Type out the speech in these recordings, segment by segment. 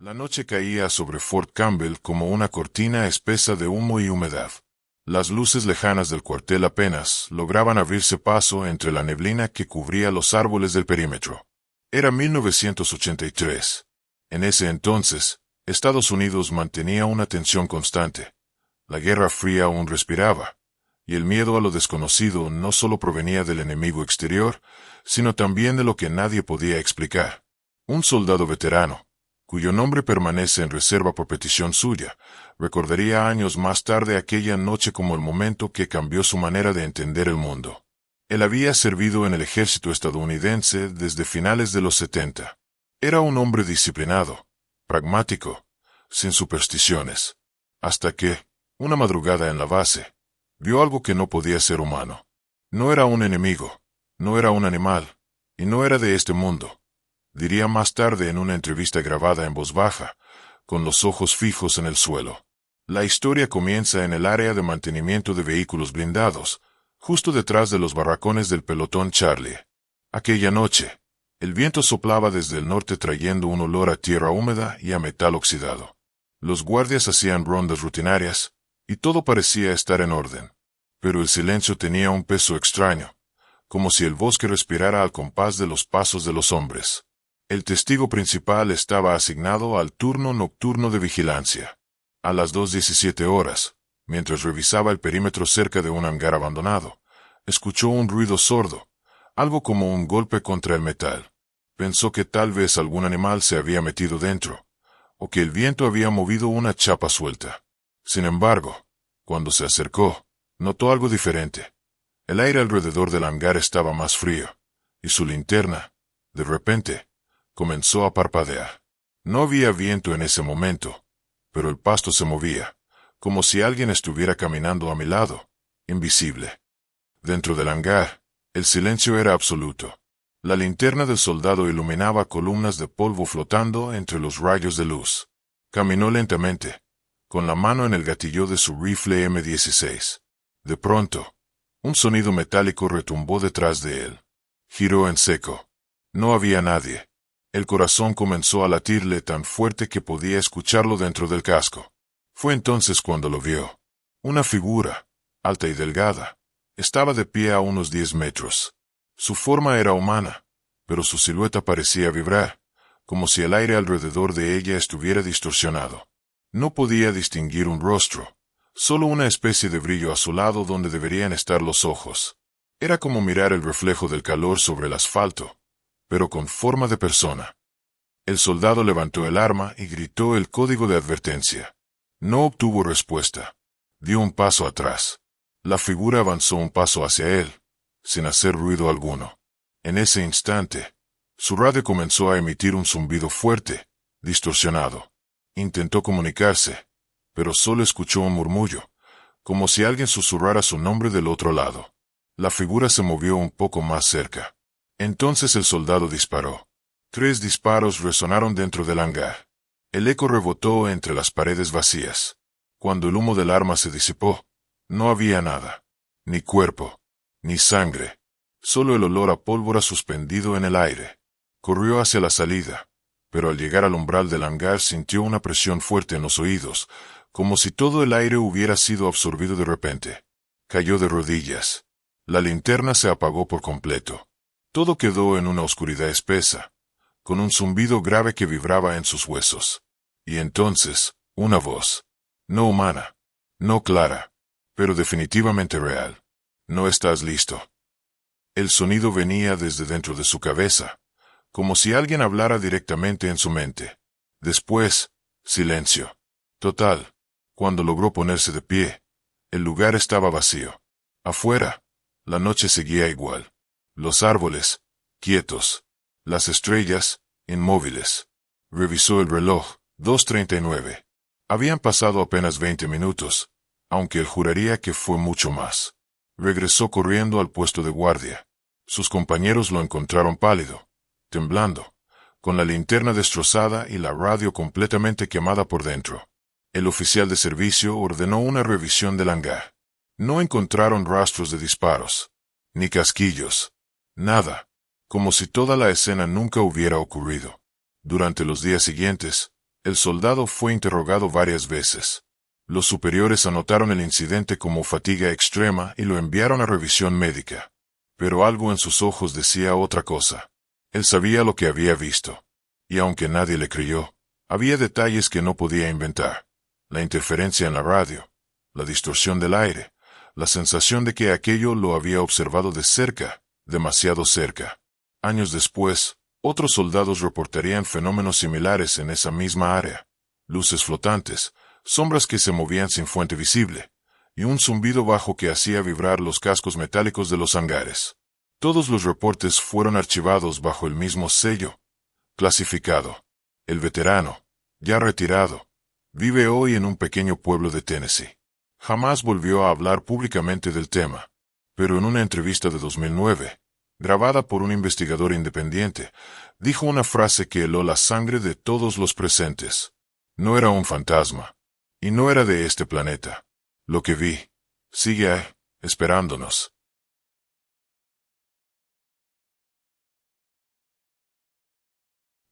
La noche caía sobre Fort Campbell como una cortina espesa de humo y humedad. Las luces lejanas del cuartel apenas lograban abrirse paso entre la neblina que cubría los árboles del perímetro. Era 1983. En ese entonces, Estados Unidos mantenía una tensión constante. La Guerra Fría aún respiraba, y el miedo a lo desconocido no solo provenía del enemigo exterior, sino también de lo que nadie podía explicar. Un soldado veterano, cuyo nombre permanece en reserva por petición suya, recordaría años más tarde aquella noche como el momento que cambió su manera de entender el mundo. Él había servido en el ejército estadounidense desde finales de los 70. Era un hombre disciplinado, pragmático, sin supersticiones, hasta que, una madrugada en la base, vio algo que no podía ser humano. No era un enemigo, no era un animal, y no era de este mundo. Diría más tarde en una entrevista grabada en voz baja, con los ojos fijos en el suelo. La historia comienza en el área de mantenimiento de vehículos blindados, justo detrás de los barracones del pelotón Charlie. Aquella noche, el viento soplaba desde el norte trayendo un olor a tierra húmeda y a metal oxidado. Los guardias hacían rondas rutinarias, y todo parecía estar en orden. Pero el silencio tenía un peso extraño, como si el bosque respirara al compás de los pasos de los hombres. El testigo principal estaba asignado al turno nocturno de vigilancia. A las 2:17 horas, mientras revisaba el perímetro cerca de un hangar abandonado, escuchó un ruido sordo, algo como un golpe contra el metal. Pensó que tal vez algún animal se había metido dentro, o que el viento había movido una chapa suelta. Sin embargo, cuando se acercó, notó algo diferente. El aire alrededor del hangar estaba más frío, y su linterna, de repente, comenzó a parpadear. No había viento en ese momento, pero el pasto se movía, como si alguien estuviera caminando a mi lado, invisible. Dentro del hangar, el silencio era absoluto. La linterna del soldado iluminaba columnas de polvo flotando entre los rayos de luz. Caminó lentamente, con la mano en el gatillo de su rifle M16. De pronto, un sonido metálico retumbó detrás de él. Giró en seco. No había nadie. El corazón comenzó a latirle tan fuerte que podía escucharlo dentro del casco. Fue entonces cuando lo vio. Una figura, alta y delgada, estaba de pie a unos 10 metros. Su forma era humana, pero su silueta parecía vibrar, como si el aire alrededor de ella estuviera distorsionado. No podía distinguir un rostro, solo una especie de brillo azulado donde deberían estar los ojos. Era como mirar el reflejo del calor sobre el asfalto, pero con forma de persona. El soldado levantó el arma y gritó el código de advertencia. No obtuvo respuesta. Dio un paso atrás. La figura avanzó un paso hacia él, sin hacer ruido alguno. En ese instante, su radio comenzó a emitir un zumbido fuerte, distorsionado. Intentó comunicarse, pero solo escuchó un murmullo, como si alguien susurrara su nombre del otro lado. La figura se movió un poco más cerca. Entonces el soldado disparó. 3 disparos resonaron dentro del hangar. El eco rebotó entre las paredes vacías. Cuando el humo del arma se disipó, no había nada. Ni cuerpo, ni sangre. Solo el olor a pólvora suspendido en el aire. Corrió hacia la salida, pero al llegar al umbral del hangar sintió una presión fuerte en los oídos, como si todo el aire hubiera sido absorbido de repente. Cayó de rodillas. La linterna se apagó por completo. Todo quedó en una oscuridad espesa, con un zumbido grave que vibraba en sus huesos. Y entonces, una voz. No humana, no clara, pero definitivamente real. No estás listo. El sonido venía desde dentro de su cabeza, como si alguien hablara directamente en su mente. Después, silencio. Total. Cuando logró ponerse de pie, el lugar estaba vacío. Afuera, la noche seguía igual. Los árboles, quietos. Las estrellas, inmóviles. Revisó el reloj, 2:39. Habían pasado apenas 20 minutos, aunque él juraría que fue mucho más. Regresó corriendo al puesto de guardia. Sus compañeros lo encontraron pálido, temblando, con la linterna destrozada y la radio completamente quemada por dentro. El oficial de servicio ordenó una revisión del hangar. No encontraron rastros de disparos, ni casquillos. Nada, como si toda la escena nunca hubiera ocurrido. Durante los días siguientes, El soldado fue interrogado varias veces. Los superiores anotaron el incidente como fatiga extrema y lo enviaron a revisión médica. Pero algo en sus ojos decía otra cosa. Él sabía lo que había visto. Y aunque nadie le creyó, había detalles que no podía inventar. La interferencia en la radio, la distorsión del aire, la sensación de que aquello lo había observado de cerca, demasiado cerca. Años después, otros soldados reportarían fenómenos similares en esa misma área. Luces flotantes, sombras que se movían sin fuente visible, y un zumbido bajo que hacía vibrar los cascos metálicos de los hangares. Todos los reportes fueron archivados bajo el mismo sello. Clasificado. El veterano, ya retirado, vive hoy en un pequeño pueblo de Tennessee. Jamás volvió a hablar públicamente del tema, pero en una entrevista de 2009, grabada por un investigador independiente, dijo una frase que heló la sangre de todos los presentes. No era un fantasma, y no era de este planeta. Lo que vi, sigue ahí, esperándonos.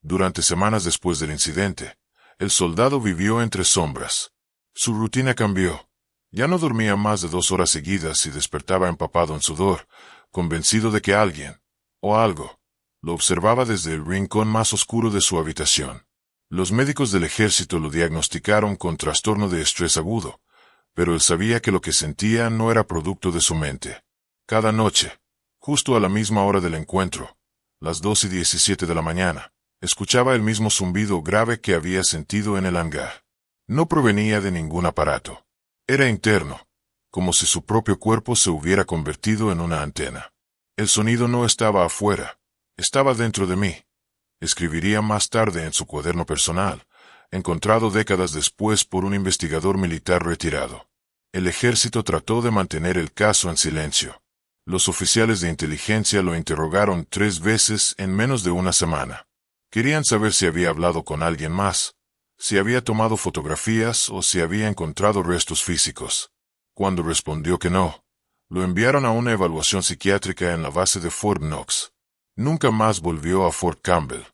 Durante semanas después del incidente, el soldado vivió entre sombras. Su rutina cambió. Ya no dormía más de 2 horas seguidas y despertaba empapado en sudor, convencido de que alguien, o algo, lo observaba desde el rincón más oscuro de su habitación. Los médicos del ejército lo diagnosticaron con trastorno de estrés agudo, pero él sabía que lo que sentía no era producto de su mente. Cada noche, justo a la misma hora del encuentro, las 2:17 de la mañana, escuchaba el mismo zumbido grave que había sentido en el hangar. No provenía de ningún aparato. Era interno, como si su propio cuerpo se hubiera convertido en una antena. El sonido no estaba afuera, estaba dentro de mí. Escribiría más tarde en su cuaderno personal, encontrado décadas después por un investigador militar retirado. El ejército trató de mantener el caso en silencio. Los oficiales de inteligencia lo interrogaron 3 veces en menos de una semana. Querían saber si había hablado con alguien más, si había tomado fotografías o si había encontrado restos físicos. Cuando respondió que no, lo enviaron a una evaluación psiquiátrica en la base de Fort Knox. Nunca más volvió a Fort Campbell.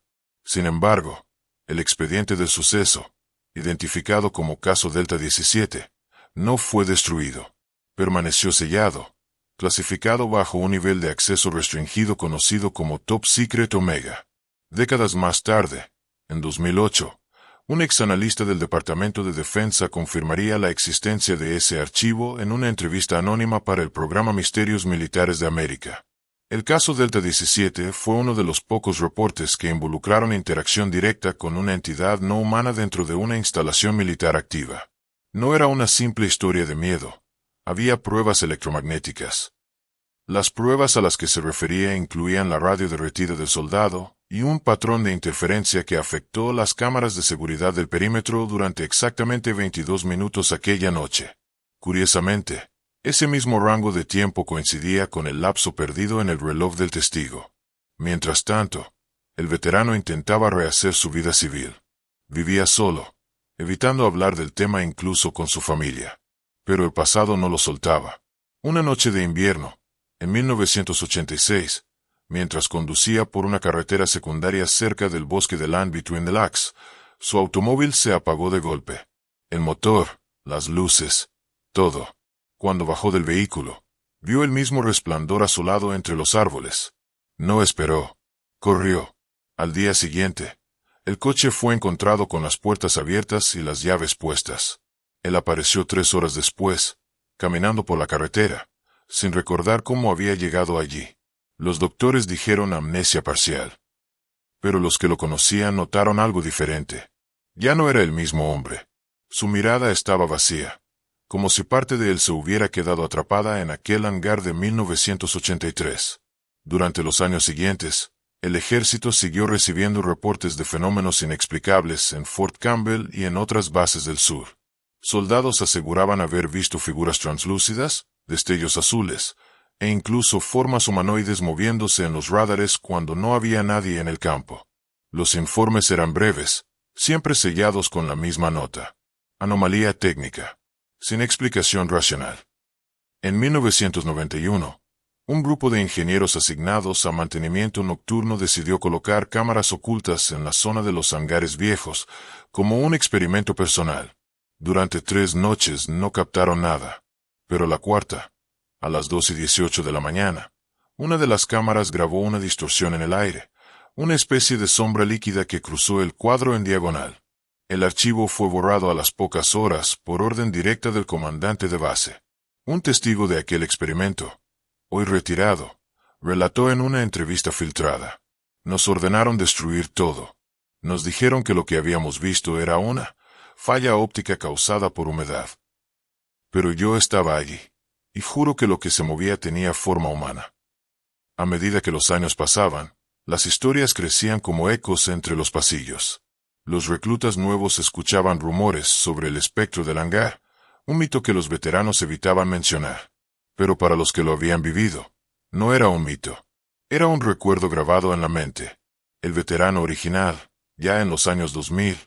Sin embargo, el expediente del suceso, identificado como caso Delta 17, no fue destruido. Permaneció sellado, clasificado bajo un nivel de acceso restringido conocido como Top Secret Omega. Décadas más tarde, en 2008, un exanalista del Departamento de Defensa confirmaría la existencia de ese archivo en una entrevista anónima para el programa Misterios Militares de América. El caso Delta 17 fue uno de los pocos reportes que involucraron interacción directa con una entidad no humana dentro de una instalación militar activa. No era una simple historia de miedo. Había pruebas electromagnéticas. Las pruebas a las que se refería incluían la radio derretida del soldado y un patrón de interferencia que afectó las cámaras de seguridad del perímetro durante exactamente 22 minutos aquella noche. Curiosamente, ese mismo rango de tiempo coincidía con el lapso perdido en el reloj del testigo. Mientras tanto, el veterano intentaba rehacer su vida civil. Vivía solo, evitando hablar del tema incluso con su familia. Pero el pasado no lo soltaba. Una noche de invierno, en 1986, mientras conducía por una carretera secundaria cerca del bosque de Land Between the Lakes, su automóvil se apagó de golpe. El motor, las luces, todo. Cuando bajó del vehículo, vio el mismo resplandor azulado entre los árboles. No esperó. Corrió. Al día siguiente, el coche fue encontrado con las puertas abiertas y las llaves puestas. Él apareció 3 horas después, caminando por la carretera, sin recordar cómo había llegado allí. Los doctores dijeron amnesia parcial. Pero los que lo conocían notaron algo diferente. Ya no era el mismo hombre. Su mirada estaba vacía, como si parte de él se hubiera quedado atrapada en aquel hangar de 1983. Durante los años siguientes, el ejército siguió recibiendo reportes de fenómenos inexplicables en Fort Campbell y en otras bases del sur. Soldados aseguraban haber visto figuras translúcidas, destellos azules, e incluso formas humanoides moviéndose en los radares cuando no había nadie en el campo. Los informes eran breves, siempre sellados con la misma nota. Anomalía técnica. Sin explicación racional. En 1991, Un grupo de ingenieros asignados a mantenimiento nocturno decidió colocar cámaras ocultas en la zona de los hangares viejos, como un experimento personal. Durante 3 noches no captaron nada. Pero la cuarta, a las 2:18 de la mañana, una de las cámaras grabó una distorsión en el aire, una especie de sombra líquida que cruzó el cuadro en diagonal. El archivo fue borrado a las pocas horas por orden directa del comandante de base. Un testigo de aquel experimento, hoy retirado, relató en una entrevista filtrada: nos ordenaron destruir todo. Nos dijeron que lo que habíamos visto era una falla óptica causada por humedad. Pero yo estaba allí, y juro que lo que se movía tenía forma humana. A medida que los años pasaban, las historias crecían como ecos entre los pasillos. Los reclutas nuevos escuchaban rumores sobre el espectro del hangar, un mito que los veteranos evitaban mencionar. Pero para los que lo habían vivido, no era un mito. Era un recuerdo grabado en la mente. El veterano original, ya en los años 2000,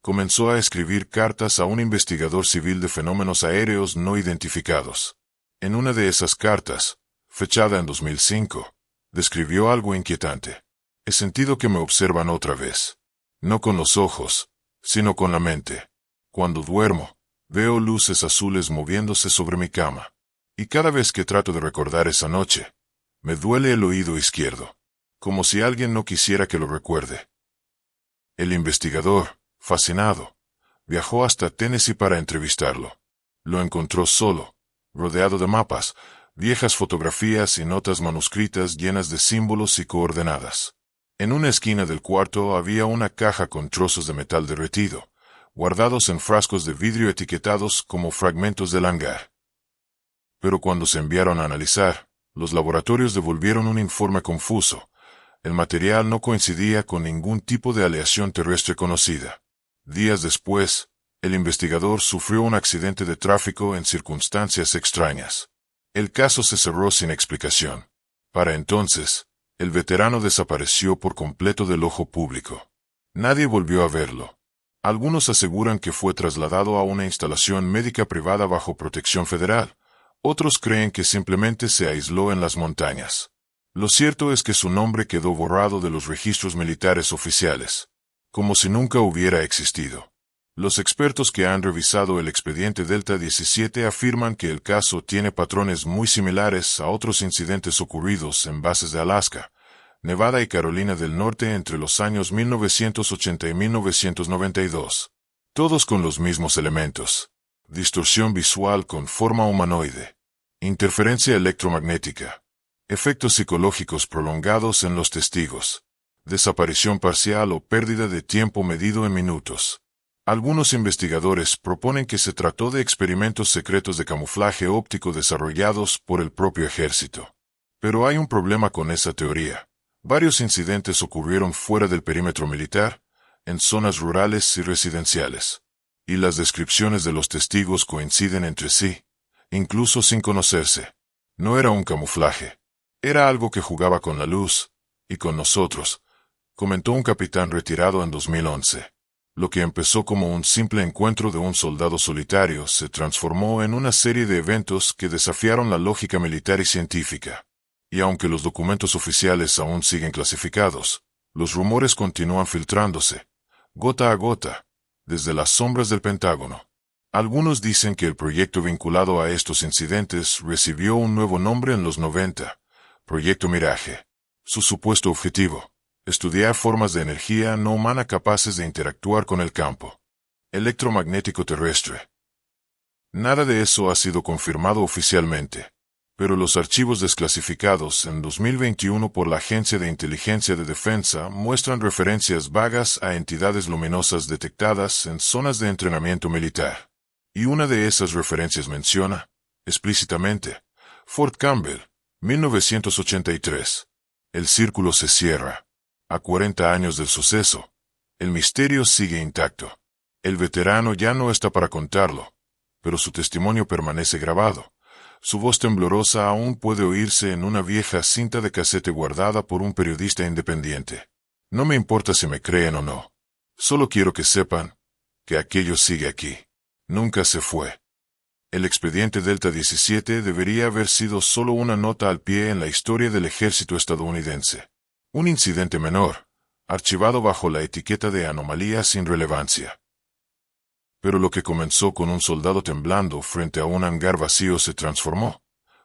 comenzó a escribir cartas a un investigador civil de fenómenos aéreos no identificados. En una de esas cartas, fechada en 2005, describió algo inquietante. He sentido que me observan otra vez. No con los ojos, sino con la mente. Cuando duermo, veo luces azules moviéndose sobre mi cama. Y cada vez que trato de recordar esa noche, me duele el oído izquierdo, como si alguien no quisiera que lo recuerde. El investigador, fascinado, viajó hasta Tennessee para entrevistarlo. Lo encontró solo, rodeado de mapas, viejas fotografías y notas manuscritas llenas de símbolos y coordenadas. En una esquina del cuarto había una caja con trozos de metal derretido, guardados en frascos de vidrio etiquetados como fragmentos del hangar. Pero cuando se enviaron a analizar, los laboratorios devolvieron un informe confuso. El material no coincidía con ningún tipo de aleación terrestre conocida. Días después, el investigador sufrió un accidente de tráfico en circunstancias extrañas. El caso se cerró sin explicación. Para entonces, el veterano desapareció por completo del ojo público. Nadie volvió a verlo. Algunos aseguran que fue trasladado a una instalación médica privada bajo protección federal. Otros creen que simplemente se aisló en las montañas. Lo cierto es que su nombre quedó borrado de los registros militares oficiales, como si nunca hubiera existido. Los expertos que han revisado el expediente Delta 17 afirman que el caso tiene patrones muy similares a otros incidentes ocurridos en bases de Alaska, Nevada y Carolina del Norte entre los años 1980 y 1992. Todos con los mismos elementos: distorsión visual con forma humanoide, interferencia electromagnética, efectos psicológicos prolongados en los testigos, desaparición parcial o pérdida de tiempo medido en minutos. Algunos investigadores proponen que se trató de experimentos secretos de camuflaje óptico desarrollados por el propio ejército. Pero hay un problema con esa teoría. Varios incidentes ocurrieron fuera del perímetro militar, en zonas rurales y residenciales. Y las descripciones de los testigos coinciden entre sí, incluso sin conocerse. No era un camuflaje. Era algo que jugaba con la luz, y con nosotros, comentó un capitán retirado en 2011. Lo que empezó como un simple encuentro de un soldado solitario se transformó en una serie de eventos que desafiaron la lógica militar y científica. Y aunque los documentos oficiales aún siguen clasificados, los rumores continúan filtrándose, gota a gota, desde las sombras del Pentágono. Algunos dicen que el proyecto vinculado a estos incidentes recibió un nuevo nombre en los 90, Proyecto Mirage. Su supuesto objetivo: estudiar formas de energía no humana capaces de interactuar con el campo electromagnético terrestre. Nada de eso ha sido confirmado oficialmente, pero los archivos desclasificados en 2021 por la Agencia de Inteligencia de Defensa muestran referencias vagas a entidades luminosas detectadas en zonas de entrenamiento militar. Y una de esas referencias menciona, explícitamente, Fort Campbell, 1983. El círculo se cierra. A 40 años del suceso, el misterio sigue intacto. El veterano ya no está para contarlo, pero su testimonio permanece grabado. Su voz temblorosa aún puede oírse en una vieja cinta de casete guardada por un periodista independiente. No me importa si me creen o no. Solo quiero que sepan que aquello sigue aquí. Nunca se fue. El expediente Delta 17 debería haber sido solo una nota al pie en la historia del ejército estadounidense. Un incidente menor, archivado bajo la etiqueta de anomalía sin relevancia. Pero lo que comenzó con un soldado temblando frente a un hangar vacío se transformó,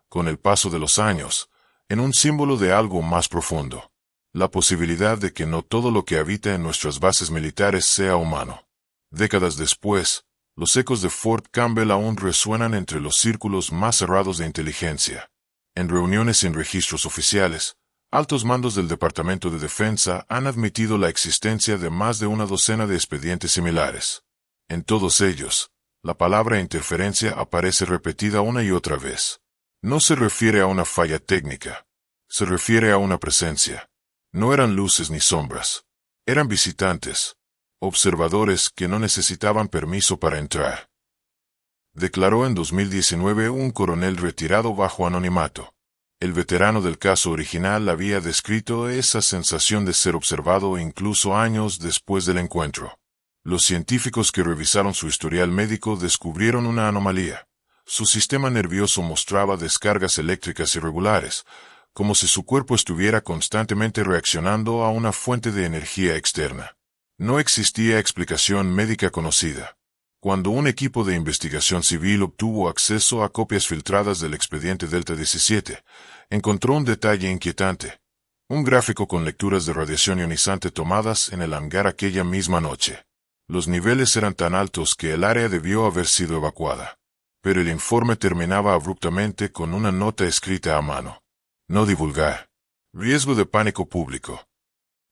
con el paso de los años, en un símbolo de algo más profundo. La posibilidad de que no todo lo que habita en nuestras bases militares sea humano. Décadas después, los ecos de Fort Campbell aún resuenan entre los círculos más cerrados de inteligencia. En reuniones sin registros oficiales, altos mandos del Departamento de Defensa han admitido la existencia de más de una docena de expedientes similares. En todos ellos, la palabra interferencia aparece repetida una y otra vez. No se refiere a una falla técnica. Se refiere a una presencia. No eran luces ni sombras. Eran visitantes, observadores que no necesitaban permiso para entrar. Declaró en 2019 un coronel retirado bajo anonimato. El veterano del caso original había descrito esa sensación de ser observado incluso años después del encuentro. Los científicos que revisaron su historial médico descubrieron una anomalía. Su sistema nervioso mostraba descargas eléctricas irregulares, como si su cuerpo estuviera constantemente reaccionando a una fuente de energía externa. No existía explicación médica conocida. Cuando un equipo de investigación civil obtuvo acceso a copias filtradas del expediente Delta 17, encontró un detalle inquietante. Un gráfico con lecturas de radiación ionizante tomadas en el hangar aquella misma noche. Los niveles eran tan altos que el área debió haber sido evacuada. Pero el informe terminaba abruptamente con una nota escrita a mano. No divulgar. Riesgo de pánico público.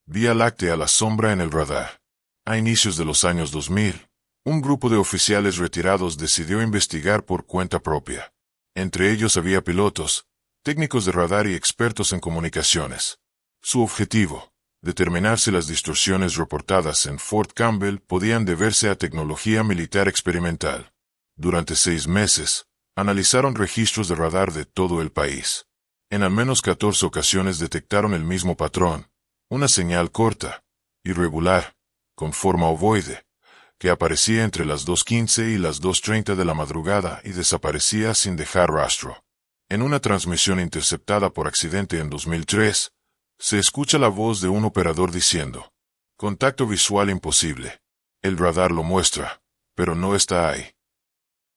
Vía Láctea a la sombra en el radar. A inicios de los años 2000, un grupo de oficiales retirados decidió investigar por cuenta propia. Entre ellos había pilotos, técnicos de radar y expertos en comunicaciones. Su objetivo, determinar si las distorsiones reportadas en Fort Campbell podían deberse a tecnología militar experimental. Durante 6 meses, analizaron registros de radar de todo el país. En al menos 14 ocasiones detectaron el mismo patrón, una señal corta, irregular, con forma ovoide, que aparecía entre las 2:15 y las 2:30 de la madrugada y desaparecía sin dejar rastro. En una transmisión interceptada por accidente en 2003, se escucha la voz de un operador diciendo: contacto visual imposible. El radar lo muestra, pero no está ahí.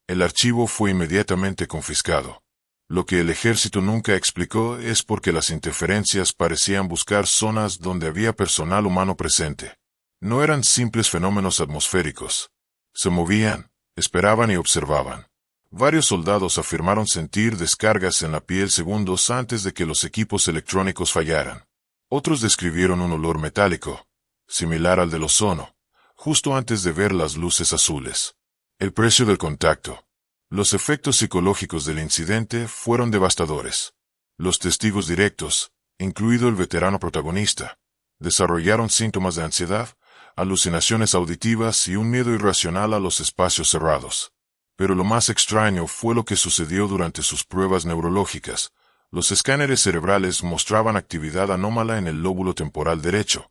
El archivo fue inmediatamente confiscado. Lo que el ejército nunca explicó es por qué las interferencias parecían buscar zonas donde había personal humano presente. No eran simples fenómenos atmosféricos. Se movían, esperaban y observaban. Varios soldados afirmaron sentir descargas en la piel segundos antes de que los equipos electrónicos fallaran. Otros describieron un olor metálico, similar al del ozono, justo antes de ver las luces azules. El precio del contacto. Los efectos psicológicos del incidente fueron devastadores. Los testigos directos, incluido el veterano protagonista, desarrollaron síntomas de ansiedad, alucinaciones auditivas y un miedo irracional a los espacios cerrados. Pero lo más extraño fue lo que sucedió durante sus pruebas neurológicas. Los escáneres cerebrales mostraban actividad anómala en el lóbulo temporal derecho,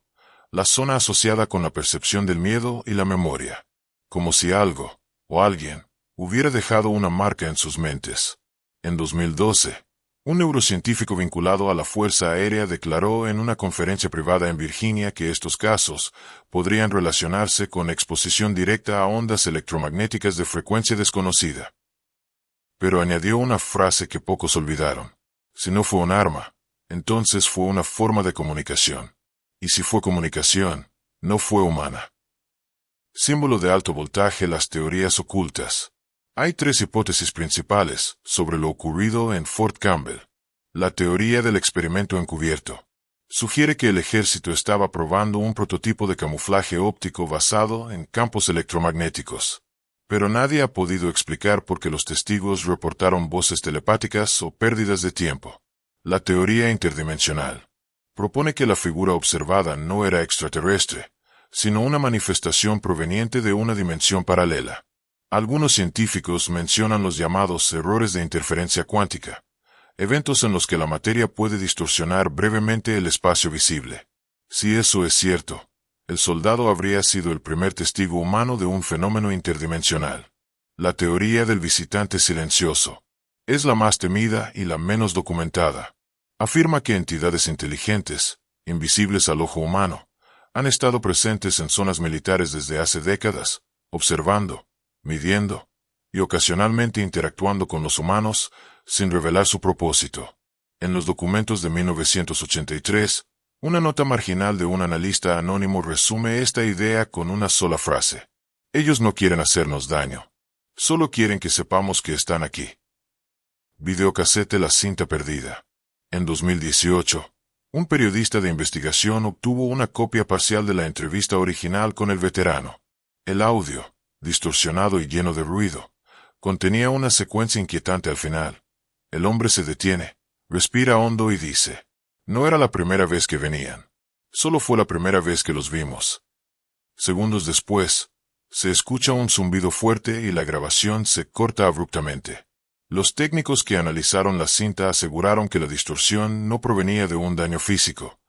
la zona asociada con la percepción del miedo y la memoria. Como si algo, o alguien, hubiera dejado una marca en sus mentes. En 2012, un neurocientífico vinculado a la Fuerza Aérea declaró en una conferencia privada en Virginia que estos casos podrían relacionarse con exposición directa a ondas electromagnéticas de frecuencia desconocida. Pero añadió una frase que pocos olvidaron. Si no fue un arma, entonces fue una forma de comunicación. Y si fue comunicación, no fue humana. Símbolo de alto voltaje: las teorías ocultas. Hay 3 hipótesis principales sobre lo ocurrido en Fort Campbell. La teoría del experimento encubierto. Sugiere que el ejército estaba probando un prototipo de camuflaje óptico basado en campos electromagnéticos. Pero nadie ha podido explicar por qué los testigos reportaron voces telepáticas o pérdidas de tiempo. La teoría interdimensional. Propone que la figura observada no era extraterrestre, sino una manifestación proveniente de una dimensión paralela. Algunos científicos mencionan los llamados errores de interferencia cuántica, eventos en los que la materia puede distorsionar brevemente el espacio visible. Si eso es cierto, el soldado habría sido el primer testigo humano de un fenómeno interdimensional. La teoría del visitante silencioso. Es la más temida y la menos documentada. Afirma que entidades inteligentes, invisibles al ojo humano, han estado presentes en zonas militares desde hace décadas, observando, midiendo y ocasionalmente interactuando con los humanos, sin revelar su propósito. En los documentos de 1983, una nota marginal de un analista anónimo resume esta idea con una sola frase. Ellos no quieren hacernos daño. Solo quieren que sepamos que están aquí. Videocasete La cinta perdida. En 2018, un periodista de investigación obtuvo una copia parcial de la entrevista original con el veterano. El audio, distorsionado y lleno de ruido, contenía una secuencia inquietante al final. El hombre se detiene, respira hondo y dice: no era la primera vez que venían. Solo fue la primera vez que los vimos. Segundos después, se escucha un zumbido fuerte y la grabación se corta abruptamente. Los técnicos que analizaron la cinta aseguraron que la distorsión no provenía de un daño físico,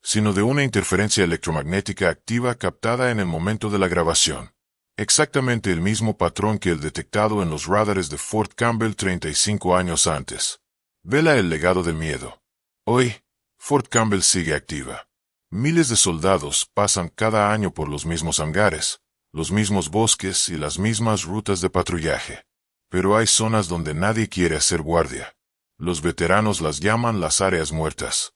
sino de una interferencia electromagnética activa captada en el momento de la grabación. Exactamente el mismo patrón que el detectado en los radares de Fort Campbell 35 años antes. Vela el legado del miedo. Hoy, Fort Campbell sigue activa. Miles de soldados pasan cada año por los mismos hangares, los mismos bosques y las mismas rutas de patrullaje. Pero hay zonas donde nadie quiere hacer guardia. Los veteranos las llaman las áreas muertas.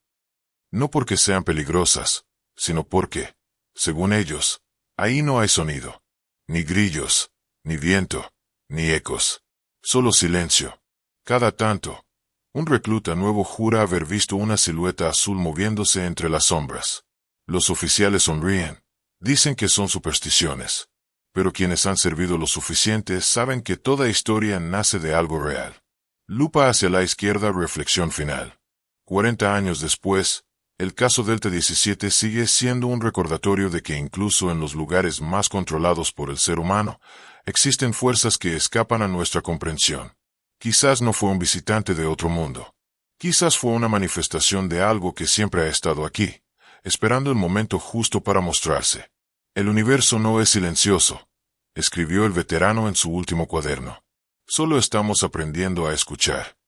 No porque sean peligrosas, sino porque, según ellos, ahí no hay sonido. Ni grillos, ni viento, ni ecos. Solo silencio. Cada tanto, un recluta nuevo jura haber visto una silueta azul moviéndose entre las sombras. Los oficiales sonríen. Dicen que son supersticiones. Pero quienes han servido lo suficiente saben que toda historia nace de algo real. Lupa hacia la izquierda, reflexión final. 40 años después, el caso Delta 17 sigue siendo un recordatorio de que incluso en los lugares más controlados por el ser humano, existen fuerzas que escapan a nuestra comprensión. Quizás no fue un visitante de otro mundo. Quizás fue una manifestación de algo que siempre ha estado aquí, esperando el momento justo para mostrarse. El universo no es silencioso, escribió el veterano en su último cuaderno. Solo estamos aprendiendo a escuchar.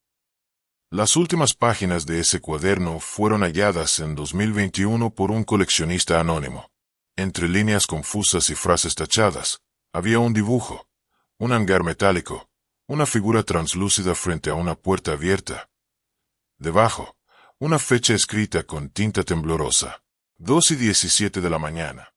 Las últimas páginas de ese cuaderno fueron halladas en 2021 por un coleccionista anónimo. Entre líneas confusas y frases tachadas, había un dibujo, un hangar metálico, una figura translúcida frente a una puerta abierta. Debajo, una fecha escrita con tinta temblorosa. 2:17 de la mañana.